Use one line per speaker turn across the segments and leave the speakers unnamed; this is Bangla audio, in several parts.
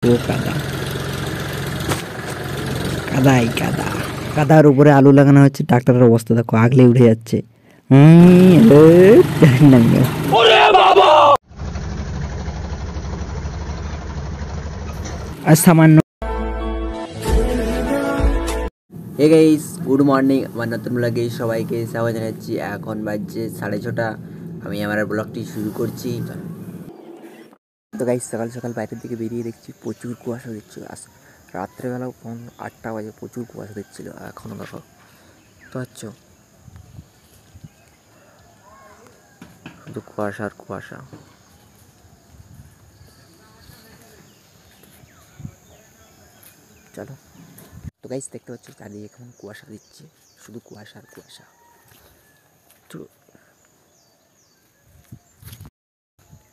পুরো কাদা, কাদাই কাদা। কাদার উপরে আলু লাগানো হচ্ছে। ট্রাক্টরের অবস্থা দেখো, আগলে উঠে যাচ্ছে। আর সামান্য হে গাইস, গুড মর্নিং। আমার নতুন ব্লগে সবাইকে স্বাগত জানাচ্ছি। এখন বাজছে 6:30। আমি আমার ব্লগটি শুরু করছি। তো গাইস, সকাল সকাল বাইরের দিকে বেরিয়ে দেখছি প্রচুর কুয়াশা দিচ্ছিল। রাত্রেবেলাও 8টা বাজে প্রচুর কুয়াশা দিচ্ছিল। এখনও দেখো তো পাচ্ছ, শুধু কুয়াশা আর কুয়াশা। চলো। তো গাইস, দেখতে পাচ্ছ চারিদিকে এখন কুয়াশা দিচ্ছে, শুধু কুয়াশা আর কুয়াশা। তো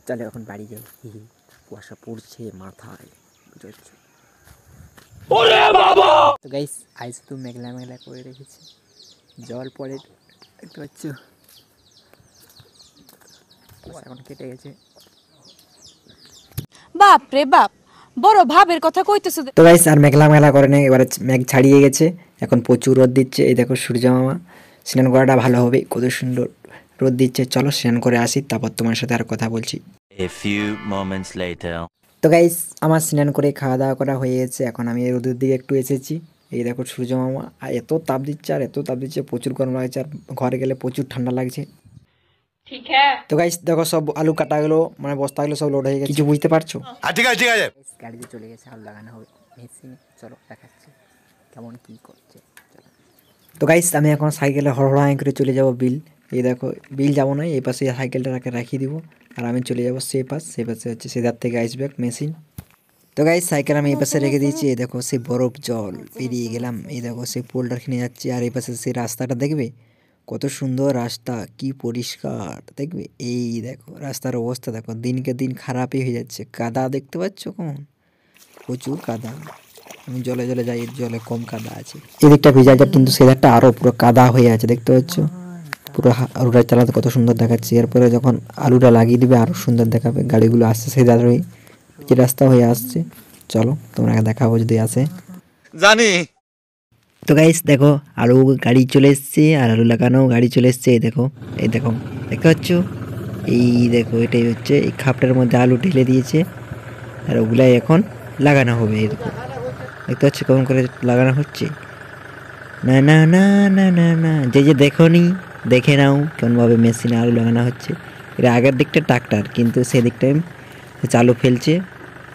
চলো এখন বাড়ি যাই। কুয়াশা পড়ছে মাথায়, বুঝতে। তো গাইস, আজ তো মেঘলা মেঘলা করে রেখেছি, জল পড়ে, দেখতে পাচ্ছ। এখন কেটে গেছে।
বাপ রে বাপ, বড় ভাবের কথা কইতেছো।
তো গাইস, আর মেঘলা মেঘলা করে নেই, এবারে মেঘ ছাড়িয়ে গেছে। এখন প্রচুর রোদ দিচ্ছে। এই দেখো সূর্য মামা, স্নান করাটা ভালো হবে, কত সুন্দর রোদ দিচ্ছে। চলো স্নান করে আসি, তারপর তোমার সাথে আর কথা বলছি।
A few moments later.
তো গাইস, আমার স্নান করে খাওয়া দাওয়া করা হয়ে গেছে। এখন আমি রোদের দিকে একটু এসেছি। এই দেখো সূর্য মামা, আর এত তাপ দিচ্ছে, আর এত তাপ দিচ্ছে, প্রচুর গরম লাগছে। আর ঘরে গেলে প্রচুর ঠান্ডা লাগছে। ঠিক হ্যাঁ। তো গাইস দেখো, সব আলু কাটা গেলো, মানে বস্তাগুলো সব লোড হয়ে গেছে। কিছু বুঝতে পারছো?
ঠিক আছে ঠিক আছে।
গাড়িতে চলে গেছে, আলু লাগানো হবে মেশিনে। চলো দেখাচ্ছি কেমন কি করছে। তো গাইস, আমি এখন সাইকেলে হড়হড়াই করে চলে যাব বিল। এই দেখো, বিল যাবো না, এই পাশে সাইকেলটাকে রাখিয়ে দিব, আর আমি চলে যাব সে পাশে হচ্ছে সেদার থেকে আসবে মেশিন। তো গাইস, সাইকেল আমি এই পাশে রেখে দিয়েছি। এই দেখো সেই বরফ জল পেরিয়ে গেলাম। এই দেখো সেই পোলটা কিনে যাচ্ছি, আর এই পাশে সেই রাস্তাটা দেখবে, কত সুন্দর রাস্তা, কি পরিষ্কার দেখবে। এই দেখো রাস্তার অবস্থা দেখো, দিনকে দিন খারাপই হয়ে যাচ্ছে। কাদা দেখতে পাচ্ছ কেমন, প্রচুর কাদা। আমি জলে জলে যাই, জলে কম কাদা আছে। এদিকটা ভিজা যায়, কিন্তু সেদিকটা আরো পুরো কাদা হয়ে আছে, দেখতে পাচ্ছ। পুরো আলুটা চালাতে কত সুন্দর দেখাচ্ছে। এরপরে যখন আলুটা লাগিয়ে দিবে আরো সুন্দর দেখাবে। গাড়িগুলো আসছে সেই দাঁড়িয়ে, যে রাস্তা হয়ে আসছে। চলো তোমাকে দেখাবো যদি আসে,
জানি।
তো গাইস দেখো, আলু গাড়ি চলে এসছে, আর আলু লাগানো গাড়ি চলে এসছে। এই দেখো, এই দেখো, দেখতে পাচ্ছ। এই দেখো, এটাই হচ্ছে, এই খাপটার মধ্যে আলু ঢেলে দিয়েছে, আর ওগুলাই এখন লাগানো হবে। এই দেখো, দেখতে পাচ্ছ কেমন করে লাগানো হচ্ছে। না না না না না না, যে দেখো নি, দেখে নাও কেমনভাবে মেশিনে আলু লাগানো হচ্ছে। এটা আগের দিকটা ট্রাক্টর, কিন্তু সেদিকটায় চালু ফেলছে,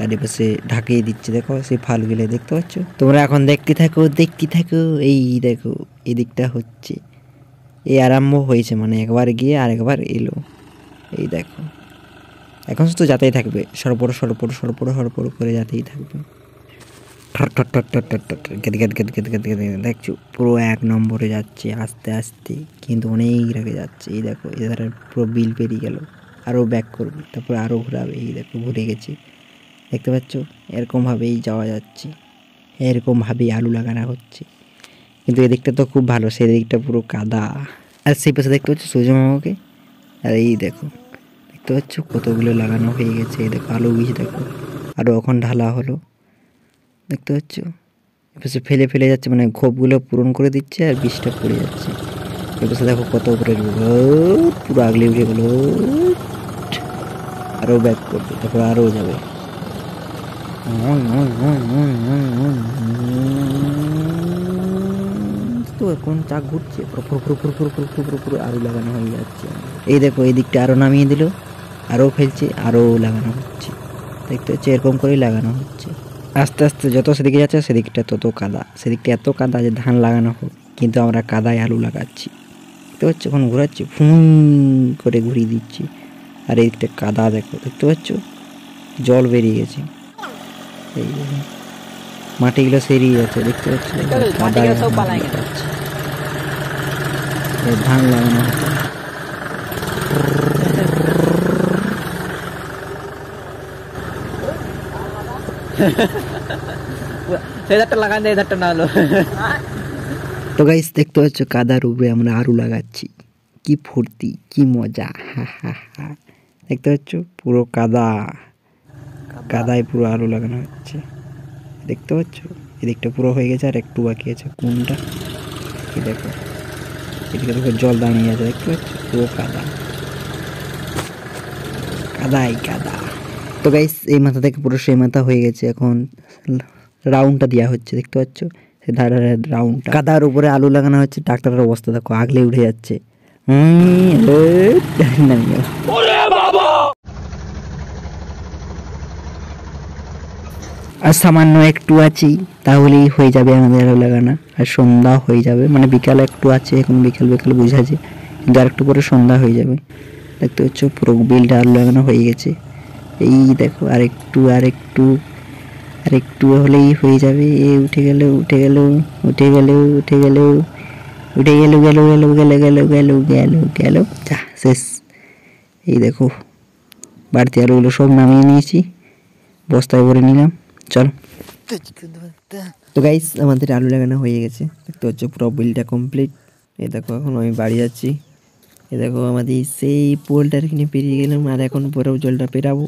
আর এপাশে ঢাকিয়ে দিচ্ছে। দেখো সেই ফালগুলো দেখতে পাচ্ছ। তোমরা এখন দেখতে থাকো, দেখতে থাকো। এই দেখো, এই দিকটা হচ্ছে, এই আরম্ভ হয়েছে, মানে একবার গিয়ে আর একবার এলো। এই দেখো, এখন শুধু যাতেই থাকবে, সরপর সরপর সরপর সরপর করে যাতেই থাকবে। দেখছো পুরো 1 নম্বরে যাচ্ছে, আস্তে আস্তে, কিন্তু অনেক আগে যাচ্ছে। এই দেখো, এদের পুরো বিল পেরিয়ে গেল, আরও ব্যাক করবে, তারপরে আরও ঘোরাবে। এই দেখো ঘুরে গেছে, দেখতে পাচ্ছ। এরকমভাবেই যাওয়া যাচ্ছে, এরকমভাবেই আলু লাগানো হচ্ছে। কিন্তু এদিকটা তো খুব ভালো, সেই দিকটা পুরো কাদা। আর সেই পাশে দেখতে পাচ্ছ সূর্যমামাকে। আর এই দেখো, দেখতে পাচ্ছ কতগুলো লাগানো হয়ে গেছে। এই দেখো আলু বীজ, দেখো আরও এখন ঢালা হলো, দেখতে পাচ্ছ। এপাশে ফেলে ফেলে যাচ্ছে, মানে খোপগুলো পূরণ করে দিচ্ছে, আর বীজটা পড়ে যাচ্ছে। এপাশে দেখো কত উপরে পুরো আগলে উঠে গেল, আরও ব্যাক করবে, তারপর আরও যাবে। তো এখন চাক ঘুরছে, পুরো আরও লাগানো হয়ে যাচ্ছে। এই দেখো, এই দিকটা আরও নামিয়ে দিল, আরও ফেলছে, আরও লাগানো হচ্ছে, দেখতে হচ্ছে। এরকম করেই লাগানো হচ্ছে আস্তে আস্তে। যত সেদিকে যাচ্ছে সেদিকটা তত কাদা, সেদিকটা এত কাদা যে ধান লাগানো হোক, কিন্তু আমরা কাদায় আলু লাগাচ্ছি, দেখতে পাচ্ছ। এখন ঘোরাচ্ছি, ফুঁ করে ঘুরিয়ে দিচ্ছি, আর এই দিকটা কাদা দেখো, দেখতে পাচ্ছ, জল বেরিয়ে গেছে। এই মাটিগুলো সেরিয়ে যাচ্ছে, দেখতে পাচ্ছ। ধান লাগানো হচ্ছে। তো গাইস, দেখতে পাচ্ছ কাদার উপরে আমরা আলু লাগাচ্ছি, কি ফুর্তি, কি মজা, হা হা হা। দেখতে পাচ্ছ পুরো কাদা, কাদায় পুরো আলু লাগানো হচ্ছে, দেখতে পাচ্ছ? এদিকটা পুরো হয়ে গেছে আর একটু বাকি আছে। কোনটা? এই দেখো, এদিকে দেখো জল দাঁড়িয়ে আছে, দেখতে পাচ্ছ? পুরো কাদা, কাদাই কাদা। তো গাইস এই মাথা থেকে পুরো সেই মাথা হয়ে গেছে, এখন রাউন্ডটা দেওয়া হচ্ছে, দেখতে পাচ্ছ? সে ধারে রাউন্ড, কাদার উপরে আলু লাগানো হচ্ছে। ট্রাক্টরের অবস্থা দেখো, আগলে উঠে যাচ্ছে। আর সামান্য একটু আছি, তাহলেই হয়ে যাবে আমাদের আলু লাগানো। আর সন্ধ্যা হয়ে যাবে, মানে বিকাল একটু আছে, এখন বিকাল বিকাল বুঝাছে, কিন্তু আর একটু পরে সন্ধ্যা হয়ে যাবে। দেখতে পাচ্ছ পুরো বিলটা আলু লাগানো হয়ে গেছে। এই দেখো আরেকটু আরেকটু আরেকটু হলেই হয়ে যাবে। এ উঠে গেল উঠে গেল উঠে গেল উঠে গেল উঠে গেল গেল গেল গেল গেল গেল গেল গেল যা শেষ। এই দেখো বাড়তি আলুগুলো সব নামিয়ে নিয়েছি, বস্তায় ভরে নিলাম। চলো। তো গাইস আমাদের আলু লাগানো হয়ে গেছে, দেখতে পাচ্ছ পুরো বিলটা কমপ্লিট। এই দেখো এখন আমি বাড়ি যাচ্ছি। এই দেখো আমাদের সেই পোলটার কিনে পেরিয়ে গেলাম, আর এখন পরেও জলটা পেরাবো।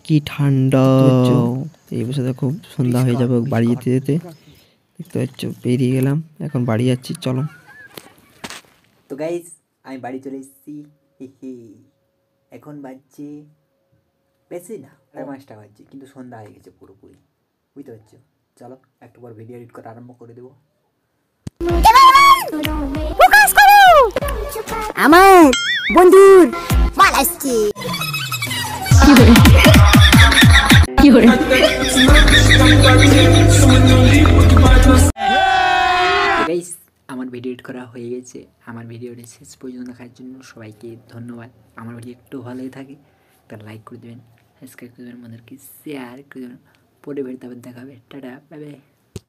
কি ঠান্ডা! এই বছর তো খুব সন্ধ্যা হয়ে যাবে বাড়ি যেতে যেতে, দেখতে পাচ্ছ পেরিয়ে গেলাম, এখন বাড়ি যাচ্ছি। চলো। তো গাইস আমি বাড়ি চলে এসেছি। এখন বাজছে বেশি না, 5টা বাজছে, কিন্তু সন্ধ্যা হয়ে গেছে পুরোপুরি, বুঝতে পারছো? চলো একটু পর ভিডিও এডিট করা আরম্ভ করে দেবো।
আমার বন্ধুর মাল আসছে।
গাইস আমার ভিডিও এডিট করা হয়ে গেছে। আমার ভিডিওটি শেষ পর্যন্ত দেখার জন্য সবাইকে ধন্যবাদ। আমার ভিডিও একটু ভালোই থাকে তার লাইক করে দেবেন, সাবস্ক্রাইব করে দেবেন, আমাদেরকে শেয়ার করে দেবেন। পরে ভিডিওতে আবার দেখাবে। Tata, bye bye.